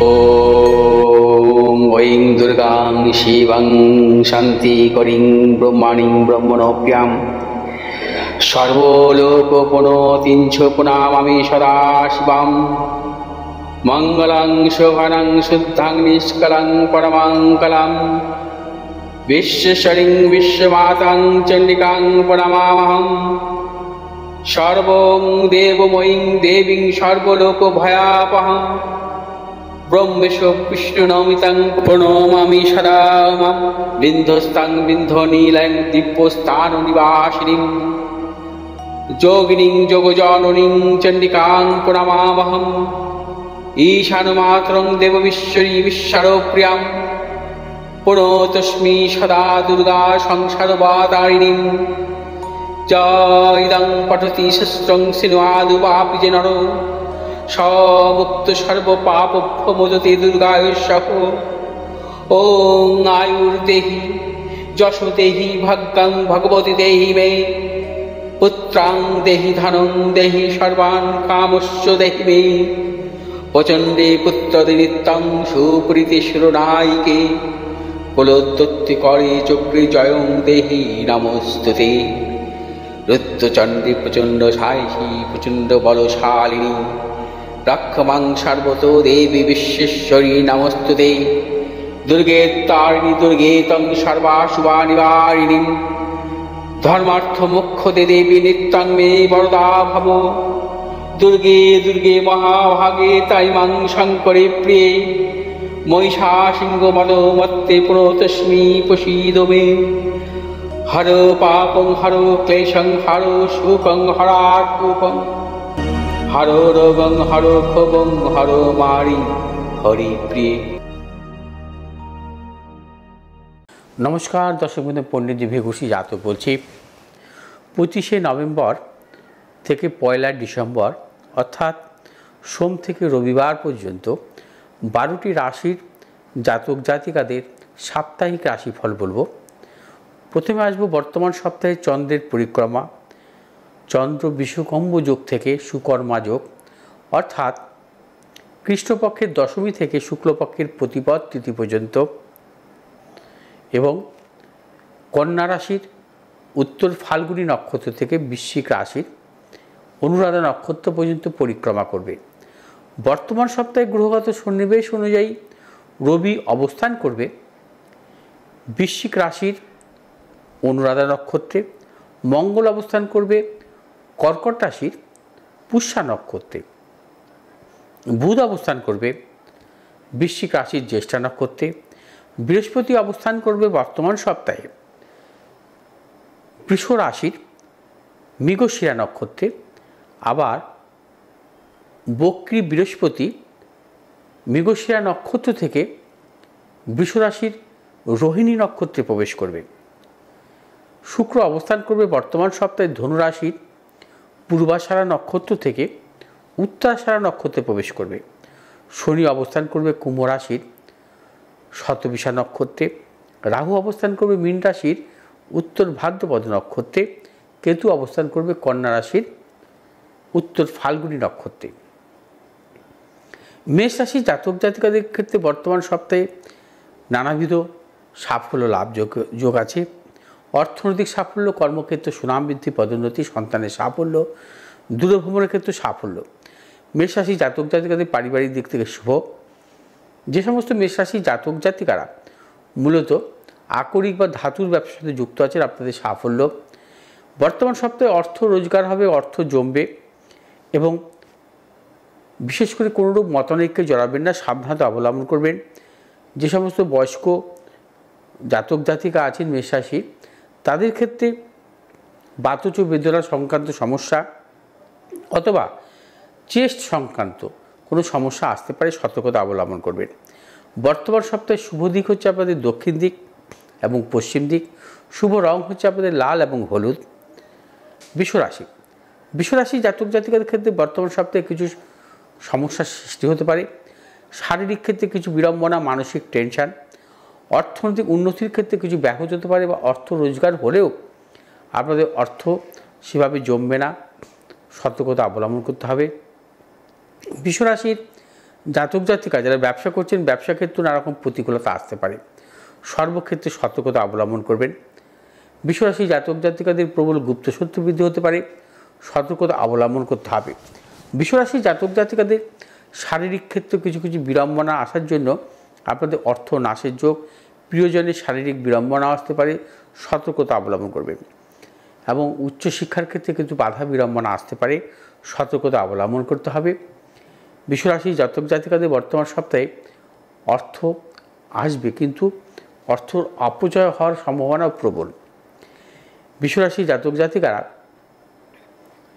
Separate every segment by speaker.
Speaker 1: ॐ ऐं दुर्गां शिवं शान्तिकरीं ब्रह्मणीं ब्रह्मणोऽप्यां सर्वलोकपुनोतीं च पुनामामि सदा शिवां मङ्गलं शोभनं शुद्धं निष्कलं परमङ्गलं विश्वेश्वरीं विश्वमातां चण्डिकां प्रणमामहं सर्वं देवमयीं देवीं सर्वलोकभयापहं ब्रह्मेशो विष्णुनमितं प्रणमामि सदा मां बिन्धस्तां बिन्धनीलयं दिव्यस्थाननिवासिनीं योगिनीं योगजननीं चण्डिकां प्रणमामहं ईशानमातरं देवमीश्वरी विश्वप्रियां प्रणतोऽस्मि सदा दुर्गा संसारवातारिणीं इदं पठति शस्त्रं सिन्वादुवापि च नरो मुक्त सर्वपापभ्यो मोचते दुर्गायुष्यः। ॐ आयुर्देहि यशो देहि भाग्यं भगवती देहि मे पुत्रां देहि धनं देहि सर्वान् कामश्च देहि मे प्रचण्डे पुत्रदे नित्यं सुप्रीति शिरोनायिके कुलोत्पत्तिकरे चक्रे जयं देहि नमोस्तुते। रुद्रचण्डी प्रचण्ड सायिषी प्रचण्ड बलशालिनी रक्षमां सर्वतो देवी विश्वेश्वरी नमोस्तुते। दुर्गे तारिणी दुर्गे तं सर्वाशुभानिवारिणीं धर्मार्थमोक्षदे देवी नित्यं मे वरदा भव। दुर्गे दुर्गे महाभागे ताइमां शङ्करे प्रिये महिषासिंहमदोमत्ते प्रणतोऽस्मि प्रसीद मे। हरो पापं हरो क्लेशं हरो शोकं हरात्मकं हरो रोगं हरो क्षोभं हरो मारि हरि प्रिय।
Speaker 2: নমস্কার দর্শক বন্ধু, পণ্ডিত ঘোষী জাতক বলছি। 25শে নভেম্বর থেকে 1 ডিসেম্বর অর্থাৎ সোম থেকে রবিবার পর্যন্ত 12টি রাশির জাতক জাতিকাদের সাপ্তাহিক রাশিফল বলবো। প্রথমে আসবো বর্তমান সপ্তাহে চন্দ্রের পরিক্রমা, চন্দ্র বিষুকম্ভ যোগ থেকে সুকর্মা যোগ অর্থাৎ কৃষ্ণপক্ষের দশমী থেকে শুক্লপক্ষের প্রতিপদ তিথি পর্যন্ত এবং কন্যা রাশির উত্তর ফাল্গুনী নক্ষত্র থেকে বৃশ্চিক রাশির অনুরাধা নক্ষত্র পর্যন্ত পরিক্রমা করবে। বর্তমান সপ্তাহে গ্রহগত সন্নিবেশ অনুযায়ী রবি অবস্থান করবে বৃশ্চিক রাশির অনুরাধা নক্ষত্রে, মঙ্গল অবস্থান করবে কর্কট রাশির পুষ্যা নক্ষত্রে, বুধ অবস্থান করবে বৃশ্চিক রাশির জ্যেষ্ঠা নক্ষত্রে, বৃহস্পতি অবস্থান করবে বর্তমান সপ্তাহে বৃষ রাশির মৃগশিরা নক্ষত্রে। আবার বক্রী বৃহস্পতি মৃগশিরা নক্ষত্র থেকে বৃষ রাশির রোহিণী নক্ষত্রে প্রবেশ করবে। শুক্র অবস্থান করবে বর্তমান সপ্তাহে ধনুরাশির পূর্বাষাঢ়া নক্ষত্র থেকে উত্তরাষাঢ়া নক্ষত্রে প্রবেশ করবে। শনি অবস্থান করবে কুম্ভ রাশির শতবিশা নক্ষত্রে, রাহু অবস্থান করবে মীন রাশির উত্তর ভাদ্রপদ নক্ষত্রে, কেতু অবস্থান করবে কন্যা রাশির উত্তর ফাল্গুনী নক্ষত্রে। মেষ রাশির জাতক জাতিকাদের ক্ষেত্রে বর্তমান সপ্তাহে নানাবিধ সাফল্য লাভ যোগ আছে। অর্থনৈতিক সাফল্য, কর্মক্ষেত্রে সুনাম বৃদ্ধি, পদোন্নতি, সন্তানের সাফল্য, দূরভ্রমণের ক্ষেত্রে সাফল্য। মেষ রাশি জাতক জাতিকাদের পারিবারিক দিক থেকে শুভ। যে সমস্ত মেষ রাশির জাতক জাতিকারা মূলত আকরিক বা ধাতুর ব্যবসার সাথে যুক্ত আছেন, আপনাদের সাফল্য। বর্তমান সপ্তাহে অর্থ রোজগার হবে, অর্থ জমবে এবং বিশেষ করে কোনোরূপ মতানৈক্যে জড়াবেন না, সাবধানতা অবলম্বন করবেন। যে সমস্ত বয়স্ক জাতক জাতিকা আছেন মেষ রাশির, তাদের ক্ষেত্রে বাতজ বেদনা সংক্রান্ত সমস্যা অথবা চেস্ট সংক্রান্ত কোনো সমস্যা আসতে পারে, সতর্কতা অবলম্বন করবেন। বর্তমান সপ্তাহে শুভ দিক হচ্ছে আপনাদের দক্ষিণ দিক এবং পশ্চিম দিক। শুভ রং হচ্ছে আপনাদের লাল এবং হলুদ। বিশ্বরাশি বিশ্বরাশি জাতক জাতিকাদের ক্ষেত্রে বর্তমান সপ্তাহে কিছু সমস্যার সৃষ্টি হতে পারে। শারীরিক ক্ষেত্রে কিছু বিড়ম্বনা, মানসিক টেনশন। অর্থনৈতিক উন্নতির ক্ষেত্রে কিছু ব্যাহত হতে পারে বা অর্থ রোজগার হলেও আপনাদের অর্থ সেভাবে জমবে না, সতর্কতা অবলম্বন করতে হবে। বিশ্বরাশির জাতক জাতিকা যারা ব্যবসা করছেন, ব্যবসা ক্ষেত্রে নানারকম প্রতিকূলতা আসতে পারে, সর্বক্ষেত্রে সতর্কতা অবলম্বন করবেন। বিশ্বরাশি জাতক জাতিকাদের প্রবল গুপ্ত শত্রু বৃদ্ধি হতে পারে, সতর্কতা অবলম্বন করতে হবে। বিশ্বরাশি জাতক জাতিকাদের শারীরিক ক্ষেত্রে কিছু কিছু বিড়ম্বনা আসার জন্য আপনাদের অর্থ নাশের যোগ, প্রিয়জনের শারীরিক বিড়ম্বনা আসতে পারে, সতর্কতা অবলম্বন করবেন। এবং উচ্চশিক্ষার ক্ষেত্রে কিছু বাধা বিড়ম্বনা আসতে পারে, সতর্কতা অবলম্বন করতে হবে। বিশ্বরাশি জাতক জাতিকাদের বর্তমান সপ্তাহে অর্থ আসবে, কিন্তু অর্থ অপচয় হওয়ার সম্ভাবনাও প্রবল। বিশ্বরাশি জাতক জাতিকারা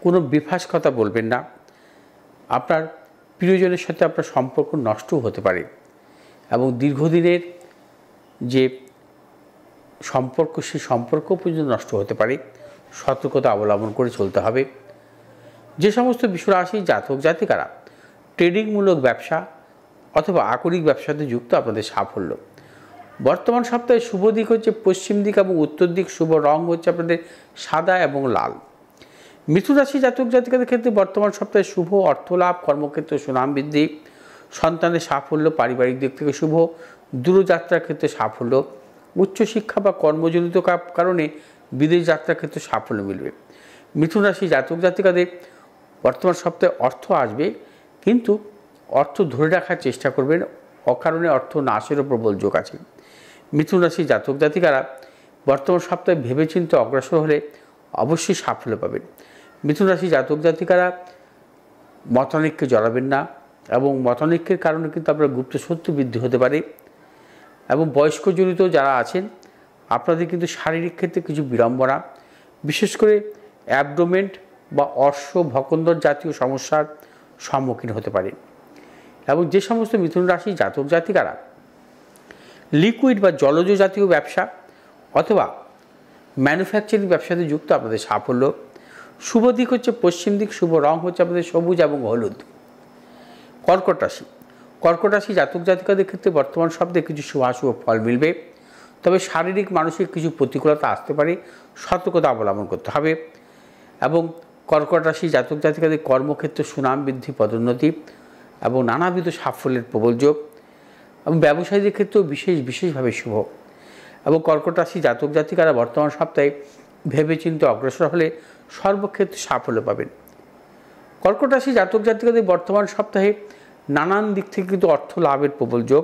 Speaker 2: কোনো বেফাস কথা বলবেন না। আপনার প্রিয়জনের সাথে আপনার সম্পর্ক নষ্টও হতে পারে এবং দীর্ঘদিনের যে সম্পর্ক, সেই সম্পর্ক পর্যন্ত নষ্ট হতে পারে, সতর্কতা অবলম্বন করে চলতে হবে। যে সমস্ত বিশ্বরাশি জাতক জাতিকারা ট্রেডিংমূলক ব্যবসা অথবা আকরিক ব্যবসাতে যুক্ত, আপনাদের সাফল্য। বর্তমান সপ্তাহে শুভ দিক হচ্ছে পশ্চিম দিক এবং উত্তর দিক, শুভ রং হচ্ছে আপনাদের সাদা এবং লাল। মিথুন রাশি জাতক জাতিকাদের ক্ষেত্রে বর্তমান সপ্তাহে শুভ অর্থলাভ, কর্মক্ষেত্রে সুনাম বৃদ্ধি, সন্তানের সাফল্য, পারিবারিক দিক থেকে শুভ, দূরযাত্রার ক্ষেত্রে সাফল্য, উচ্চশিক্ষা বা কর্মজনিত কারণে বিদেশ যাত্রার ক্ষেত্রে সাফল্য মিলবে। মিথুন রাশি জাতক জাতিকাদের বর্তমান সপ্তাহে অর্থ আসবে, কিন্তু অর্থ ধরে রাখার চেষ্টা করবেন, অকারণে অর্থ নাশেরও প্রবল যোগ আছে। মিথুন রাশি জাতক জাতিকারা বর্তমান সপ্তাহে ভেবেচিন্তে অগ্রসর হলে অবশ্যই সাফল্য পাবেন। মিথুন রাশি জাতক জাতিকারা মতানৈক্যে জড়াবেন না, এবং মতানৈক্যের কারণে কিন্তু আপনার গুপ্ত শত্রু বৃদ্ধি হতে পারে। এবং বয়স্কজনিত যারা আছেন, আপনাদের কিন্তু শারীরিক ক্ষেত্রে কিছু বিড়ম্বনা, বিশেষ করে অ্যাবডোমেন্ট বা অর্শ ভকন্দর জাতীয় সমস্যার সম্মুখীন হতে পারে। এবং যে সমস্ত মিথুন রাশি জাতক জাতিকারা লিকুইড বা জলজ জাতীয় ব্যবসা অথবা ম্যানুফ্যাকচারিং ব্যবসাতে যুক্ত, আপনাদের সাফল্য। শুভ দিক হচ্ছে পশ্চিম দিক, শুভ রং হচ্ছে আপনাদের সবুজ এবং হলুদ। কর্কট রাশি, কর্কট রাশি জাতক জাতিকাদের ক্ষেত্রে বর্তমান সপ্তাহে কিছু শুভাশুভ ফল মিলবে, তবে শারীরিক মানসিক কিছু প্রতিকূলতা আসতে পারে, সতর্কতা অবলম্বন করতে হবে। এবং কর্কট রাশি জাতক জাতিকাদের কর্মক্ষেত্রে সুনাম বৃদ্ধি, পদোন্নতি এবং নানাবিধ সাফল্যের প্রবল যোগ, এবং ব্যবসায়ীদের ক্ষেত্রেও বিশেষভাবে শুভ। এবং কর্কট রাশি জাতক জাতিকারা বর্তমান সপ্তাহে ভেবেচিন্তে অগ্রসর হলে সর্বক্ষেত্রে সাফল্য পাবেন। কর্কট রাশি জাতক জাতিকাদের বর্তমান সপ্তাহে নানান দিক থেকে কিন্তু অর্থ লাভের প্রবল যোগ,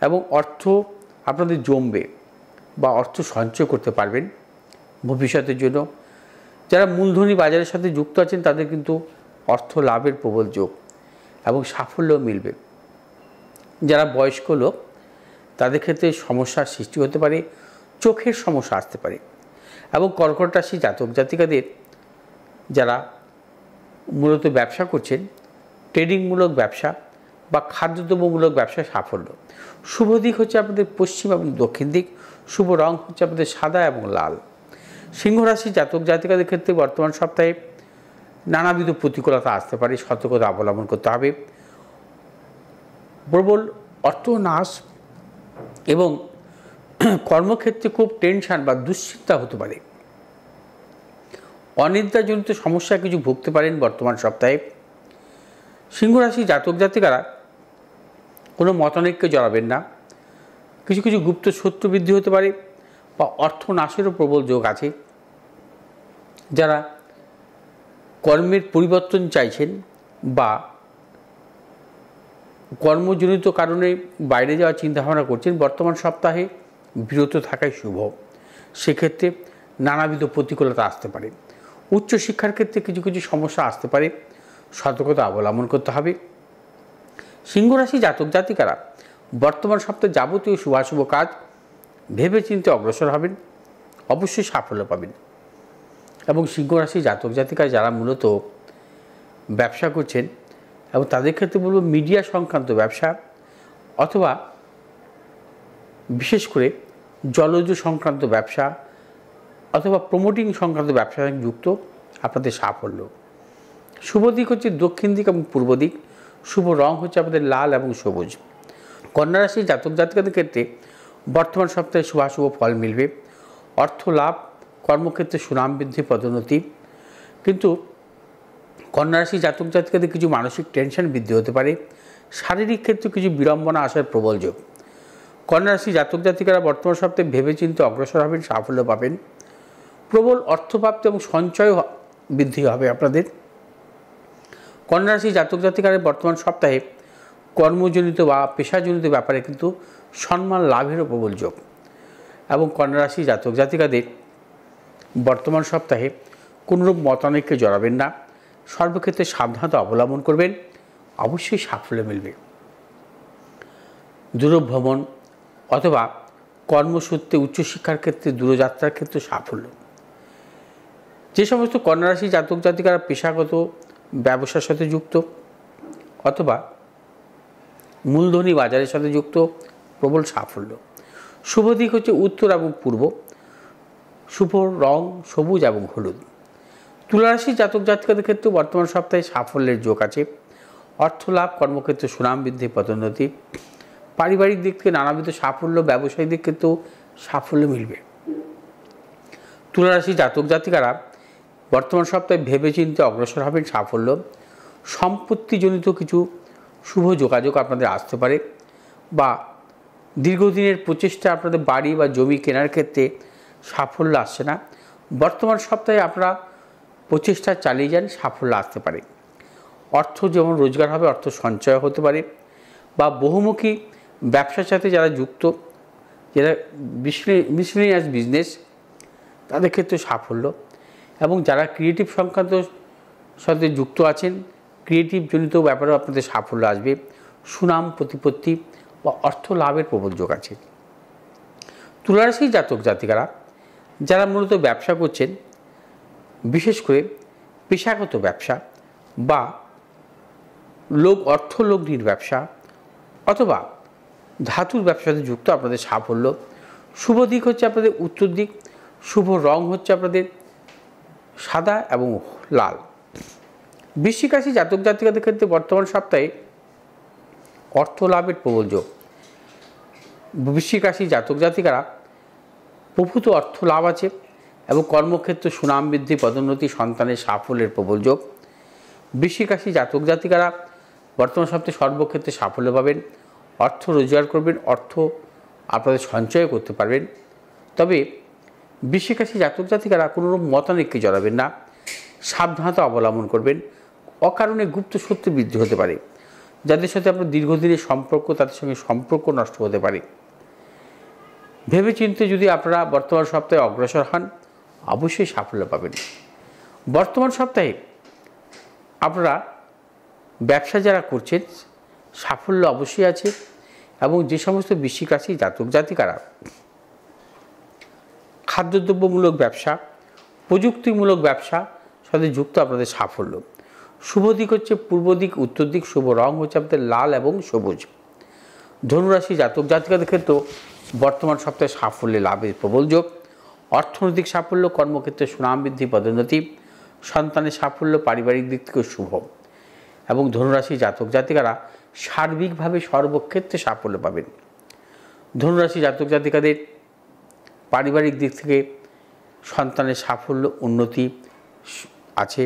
Speaker 2: এবং অর্থ আপনাদের জমবে বা অর্থ সঞ্চয় করতে পারবেন ভবিষ্যতের জন্য। যারা মূলধনী বাজারের সাথে যুক্ত আছেন, তাদের কিন্তু অর্থ লাভের প্রবল যোগ এবং সাফল্য মিলবে। যারা বয়স্ক লোক, তাদের ক্ষেত্রে সমস্যার সৃষ্টি হতে পারে, চোখের সমস্যা আসতে পারে। এবং কর্কট রাশি জাতক জাতিকাদের যারা মূলত ব্যবসা করছেন, ট্রেডিংমূলক ব্যবসা বা খাদ্যদ্রব্যমূলক ব্যবসায় সাফল্য। শুভ দিক হচ্ছে আপনাদের পশ্চিম এবং দক্ষিণ দিক, শুভ রং হচ্ছে আপনাদের সাদা এবং লাল। সিংহ রাশি জাতক জাতিকাদের ক্ষেত্রে বর্তমান সপ্তাহে নানাবিধ প্রতিকূলতা আসতে পারে, সতর্কতা অবলম্বন করতে হবে। প্রবল অর্থ নাশ এবং কর্মক্ষেত্রে খুব টেনশন বা দুশ্চিন্তা হতে পারে। অনিদ্রাজনিত সমস্যা কিছু ভুগতে পারেন বর্তমান সপ্তাহে। সিংহ রাশি জাতক জাতিকারা কোনো মতানৈক্যে জড়াবেন না, কিছু কিছু গুপ্ত শত্রু বৃদ্ধি হতে পারে বা অর্থ নাশেরও প্রবল যোগ আছে। যারা কর্মের পরিবর্তন চাইছেন বা কর্মজনিত কারণে বাইরে যাওয়ার চিন্তাভাবনা করছেন, বর্তমান সপ্তাহে বিরত থাকাই শুভ। সেক্ষেত্রে নানাবিধ প্রতিকূলতা আসতে পারে। উচ্চশিক্ষার ক্ষেত্রে কিছু কিছু সমস্যা আসতে পারে, সতর্কতা অবলম্বন করতে হবে। সিংহ রাশি জাতক জাতিকারা বর্তমান সপ্তাহে যাবতীয় শুভাশুভ কাজ ভেবেচিন্তে অগ্রসর হবেন, অবশ্যই সাফল্য পাবেন। এবং সিংহ রাশি জাতক জাতিকা যারা মূলত ব্যবসা করছেন, এবং তাদের ক্ষেত্রে বলব মিডিয়া সংক্রান্ত ব্যবসা অথবা বিশেষ করে জলজ সংক্রান্ত ব্যবসা অথবা প্রমোটিং সংক্রান্ত ব্যবসা যুক্ত, আপনাদের সাফল্য। শুভ দিক হচ্ছে দক্ষিণ দিক এবং পূর্ব দিক, শুভ রং হচ্ছে আপনাদের লাল এবং সবুজ। কন্যা রাশি জাতক জাতিকাদের ক্ষেত্রে বর্তমান সপ্তাহে শুভাশুভ ফল মিলবে, অর্থ লাভ, কর্মক্ষেত্রে সুনাম বৃদ্ধি, পদোন্নতি, কিন্তু কন্যা রাশি জাতক জাতিকাদের কিছু মানসিক টেনশন বৃদ্ধি হতে পারে, শারীরিক ক্ষেত্রে কিছু বিড়ম্বনা আসার প্রবল যোগ। কন্যা রাশি জাতক জাতিকারা বর্তমান সপ্তাহে ভেবেচিন্তে অগ্রসর হবেন, সাফল্য পাবেন, প্রবল অর্থপ্রাপ্তি এবং সঞ্চয় বৃদ্ধি হবে আপনাদের। কন্যা রাশি জাতক জাতিকারা বর্তমান সপ্তাহে কর্মজনিত বা পেশাজনিত ব্যাপারে কিন্তু সম্মান লাভেরও প্রবল যোগ। এবং কন্যা রাশি জাতক জাতিকাদের বর্তমান সপ্তাহে কোনোরূপ মতানৈক্যে জড়াবেন না, সর্বক্ষেত্রে সাবধানতা অবলম্বন করবেন, অবশ্যই সাফল্য মিলবে। দূরভ্রমণ অথবা কর্মসূত্রে উচ্চশিক্ষার ক্ষেত্রে দূরযাত্রার ক্ষেত্রে সাফল্য। যে সমস্ত কন্যা রাশি জাতক জাতিকারা পেশাগত ব্যবসার সাথে যুক্ত অথবা মূলধনী বাজারের সাথে যুক্ত, প্রবল সাফল্য। শুভ দিক হচ্ছে উত্তর এবং পূর্ব, শুভ রং সবুজ এবং হলুদ। তুলা রাশি জাতক জাতিকাদের ক্ষেত্রে বর্তমান সপ্তাহে সাফল্যের যোগ আছে, অর্থ লাভ, কর্মক্ষেত্রে সুনাম বৃদ্ধি, পদোন্নতি, পারিবারিক দিক থেকে নানাবিধ সাফল্য, ব্যবসায়িক দিক ক্ষেত্রেও সাফল্য মিলবে। তুলা রাশি জাতক জাতিকারা বর্তমান সপ্তাহে ভেবেচিন্তে অগ্রসর হবেন, সাফল্য, সম্পত্তিজনিত কিছু শুভ যোগাযোগ আপনাদের আসতে পারে, বা দীর্ঘদিনের প্রচেষ্টা আপনাদের বাড়ি বা জমি কেনার ক্ষেত্রে সাফল্য আসছে না, বর্তমান সপ্তাহে আপনারা প্রচেষ্টা চালিয়ে যান, সাফল্য আসতে পারে। অর্থ যেমন রোজগার হবে, অর্থ সঞ্চয় হতে পারে, বা বহুমুখী ব্যবসার সাথে যারা যুক্ত, যারা মিসলেনিয়াস বিজনেস, তাদের ক্ষেত্রে সাফল্য। এবং যারা ক্রিয়েটিভ সংক্রান্ত সাথে যুক্ত আছেন, ক্রিয়েটিভ জনিত ব্যাপারেও আপনাদের সাফল্য আসবে, সুনাম প্রতিপত্তি বা অর্থ লাভের প্রবল যোগ আছে। তুলা রাশি জাতক জাতিকারা যারা মূলত ব্যবসা করছেন, বিশেষ করে পেশাগত ব্যবসা বা অর্থলগ্নির ব্যবসা অথবা ধাতুর ব্যবসার সাথে যুক্ত, আপনাদের সাফল্য। শুভ দিক হচ্ছে আপনাদের উত্তর দিক, শুভ রং হচ্ছে আপনাদের সাদা এবং লাল। বৃশ্চিক রাশি জাতক জাতিকাদের ক্ষেত্রে বর্তমান সপ্তাহে অর্থ লাভের প্রবল যোগ। বৃশ্চিক রাশি জাতক জাতিকারা প্রভূত অর্থ লাভ আছে এবং কর্মক্ষেত্রে সুনাম বৃদ্ধি, পদোন্নতি, সন্তানের সাফল্যের প্রবল যোগ। বৃশ্চিক রাশি জাতক জাতিকারা বর্তমান সপ্তাহে সর্বক্ষেত্রে সাফল্য পাবেন, অর্থ রোজগার করবেন, অর্থ আপনাদের সঞ্চয় করতে পারবেন। তবে বৃশ্চিক রাশি জাতক জাতিকারা কোনোরকম মতানৈক্যে জড়াবেন না, সাবধানতা অবলম্বন করবেন, অকারণে গুপ্ত শত্রু বৃদ্ধি হতে পারে। যাদের সাথে আপনার দীর্ঘদিনের সম্পর্ক, তাদের সঙ্গে সম্পর্ক নষ্ট হতে পারে। ভেবেচিন্তে যদি আপনারা বর্তমান সপ্তাহে অগ্রসর হন, অবশ্যই সাফল্য পাবেন। বর্তমান সপ্তাহে আপনারা ব্যবসা যারা করছেন, সাফল্য অবশ্যই আছে। এবং যে সমস্ত বৃশ্চিক রাশি জাতক জাতিকারা খাদ্যদ্রব্যমূলক ব্যবসা, প্রযুক্তিমূলক ব্যবসা সাথে যুক্ত, আপনাদের সাফল্য। শুভ দিক হচ্ছে পূর্ব দিক, উত্তর দিক, শুভ রং হচ্ছে আপনাদের লাল এবং সবুজ। ধনুরাশি জাতক জাতিকাদের ক্ষেত্রেও বর্তমান সপ্তাহে সাফল্যে লাভের প্রবল যোগ, অর্থনৈতিক সাফল্য, কর্মক্ষেত্রে সুনাম বৃদ্ধি, পদোন্নতি, সন্তানের সাফল্য, পারিবারিক দিক থেকে শুভ। এবং ধনুরাশি জাতক জাতিকারা সার্বিকভাবে সর্বক্ষেত্রে সাফল্য পাবেন। ধনুরাশি জাতক জাতিকাদের পারিবারিক দিক থেকে সন্তানের সাফল্য, উন্নতি আছে।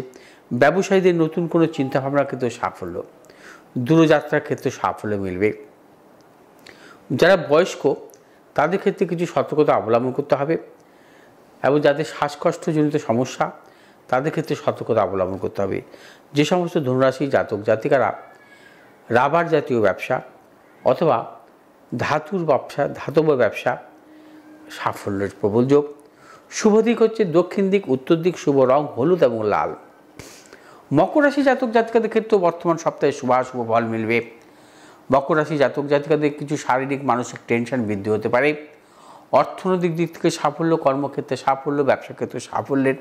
Speaker 2: ব্যবসায়ীদের নতুন কোনো চিন্তাভাবনার ক্ষেত্রে সাফল্য, দূরযাত্রার ক্ষেত্রে সাফল্য মিলবে। যারা বয়স্ক, তাদের ক্ষেত্রে কিছু সতর্কতা অবলম্বন করতে হবে, এবং যাদের শ্বাসকষ্টজনিত সমস্যা, তাদের ক্ষেত্রে সতর্কতা অবলম্বন করতে হবে। যে সমস্ত ধনুরাশি জাতক জাতিকারা রাবার জাতীয় ব্যবসা অথবা ধাতুর ব্যবসা, ধাতব ব্যবসা, সাফল্যের প্রবল যোগ। শুভ দিক হচ্ছে দক্ষিণ দিক, উত্তর দিক, শুভ রং হলুদ এবং লাল। মকর রাশি জাতক জাতিকাদের ক্ষেত্রেও বর্তমান সপ্তাহে শুভাশুভ ফল মিলবে। মকর রাশি জাতক জাতিকাদের কিছু শারীরিক মানসিক টেনশন বৃদ্ধি হতে পারে। অর্থনৈতিক দিক থেকে সাফল্য, কর্মক্ষেত্রে সাফল্য, ব্যবসা ক্ষেত্রে সাফল্যের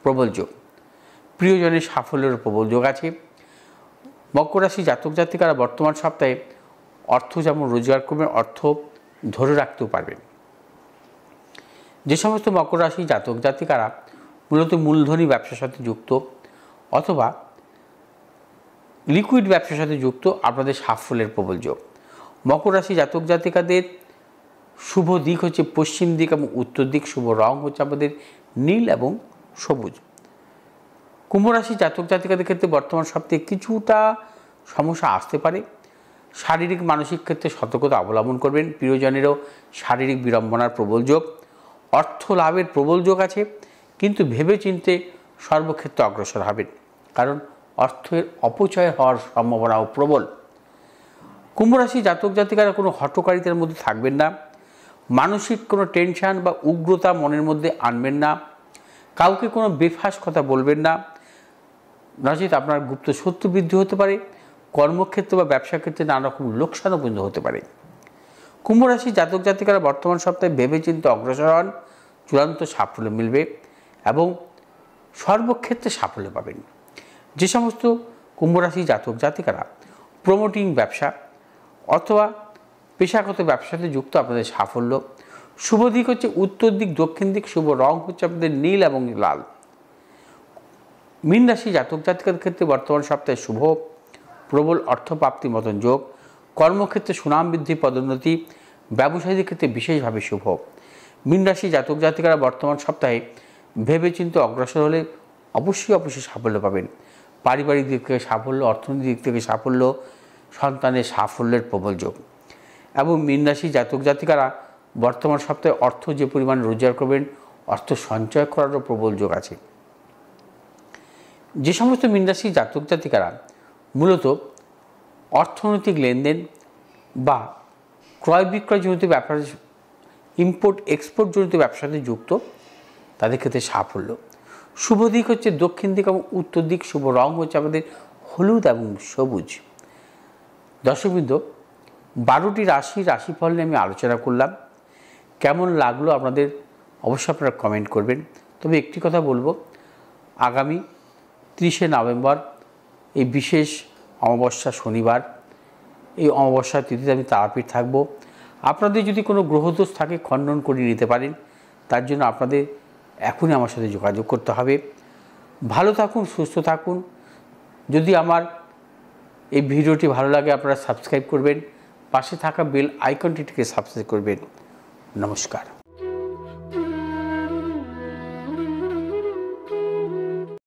Speaker 2: প্রবল যোগ। প্রিয়জনের সাফল্যের প্রবল যোগ আছে। মকর রাশি জাতক জাতিকারা বর্তমান সপ্তাহে অর্থ যেমন রোজগার করবেন, অর্থ ধরে রাখতেও পারবেন। যে সমস্ত মকর রাশি জাতক জাতিকারা মূলত মূলধনী ব্যবসার সাথে যুক্ত অথবা লিকুইড ব্যবসার সাথে যুক্ত, আপনাদের সাফল্যের প্রবল যোগ। মকর রাশি জাতক জাতিকাদের শুভ দিক হচ্ছে পশ্চিম দিক এবং উত্তর দিক, শুভ রং হচ্ছে আমাদের নীল এবং সবুজ। কুম্ভ রাশি জাতক জাতিকাদের ক্ষেত্রে বর্তমান সপ্তাহে কিছুটা সমস্যা আসতে পারে। শারীরিক মানসিক ক্ষেত্রে সতর্কতা অবলম্বন করবেন। প্রিয়জনেরও শারীরিক বিড়ম্বনার প্রবল যোগ, অর্থ লাভের প্রবল যোগ আছে, কিন্তু ভেবেচিন্তে সর্বক্ষেত্রে অগ্রসর হবেন, কারণ অর্থের অপচয় হওয়ার সম্ভাবনাও প্রবল। কুম্ভ রাশি জাতক জাতিকারা কোনো হঠকারিতার মধ্যে থাকবেন না। মানসিক কোনো টেনশন বা উগ্রতা মনের মধ্যে আনবেন না। কাউকে কোনো বেফাস কথা বলবেন না, নচেত আপনার গুপ্ত শত্রু বৃদ্ধি হতে পারে। কর্মক্ষেত্র বা ব্যবসা ক্ষেত্রে নানা রকম লোকসানও বন্ধ হতে পারে। কুম্ভ রাশি জাতক জাতিকারা বর্তমান সপ্তাহে ভেবেচিন্তে অগ্রসর হন, চূড়ান্ত সাফল্য মিলবে এবং সর্বক্ষেত্রে সাফল্য পাবেন। যে সমস্ত কুম্ভ রাশি জাতক জাতিকারা প্রমোটিং ব্যবসা অথবা পেশাগত ব্যবসাতে যুক্ত, আপনাদের সাফল্য। শুভ দিক হচ্ছে উত্তর দিক, দক্ষিণ দিক। শুভ রং হচ্ছে আপনাদের নীল এবং লাল। মীন রাশি জাতক জাতিকাদের ক্ষেত্রে বর্তমান সপ্তাহে শুভ, প্রবল অর্থপ্রাপ্তির মতন যোগ। কর্মক্ষেত্রে সুনাম বৃদ্ধি, পদোন্নতি। ব্যবসায়ীদের ক্ষেত্রে বিশেষভাবে শুভ। মীন রাশি জাতক জাতিকারা বর্তমান সপ্তাহে ভেবেচিন্তে অগ্রসর হলে অবশ্যই সাফল্য পাবেন। পারিবারিক দিক থেকে সাফল্য, অর্থনৈতিক দিক থেকে সাফল্য, সন্তানের সাফল্যের প্রবল যোগ। এবং মীন রাশি জাতক জাতিকারা বর্তমান সপ্তাহে অর্থ যে পরিমাণ রোজগার করবেন, অর্থ সঞ্চয় করারও প্রবল যোগ আছে। যে সমস্ত মীন রাশি জাতক জাতিকারা মূলত অর্থনৈতিক লেনদেন বা ক্রয় বিক্রয় জনিত ব্যাপার, ইম্পোর্ট এক্সপোর্ট জনিত ব্যবসাতে যুক্ত, তাদের ক্ষেত্রে সাফল্য। শুভ দিক হচ্ছে দক্ষিণ দিক এবং উত্তর দিক। শুভ রং হচ্ছে আমাদের হলুদ এবং সবুজ। দর্শকবৃন্দ, 12টি রাশিফল নিয়ে আমি আলোচনা করলাম। কেমন লাগলো আপনাদের অবশ্যই আপনারা কমেন্ট করবেন। তবে একটি কথা বলবো, আগামী 30শে নভেম্বর এই বিশেষ অমাবস্যা শনিবার, এই অমাবস্যার তিথিতে আমি তারাপীঠ থাকব। আপনাদের যদি কোনো গ্রহদোষ থাকে খণ্ডন করে নিতে পারেন। তার জন্য আপনাদের এখনই আমার সাথে যোগাযোগ করতে হবে। ভালো থাকুন, সুস্থ থাকুন। যদি আমার এই ভিডিওটি ভালো লাগে আপনারা সাবস্ক্রাইব করবেন, পাশে থাকা বেল আইকনটিকে সাবস্ক্রাইব করবেন। নমস্কার।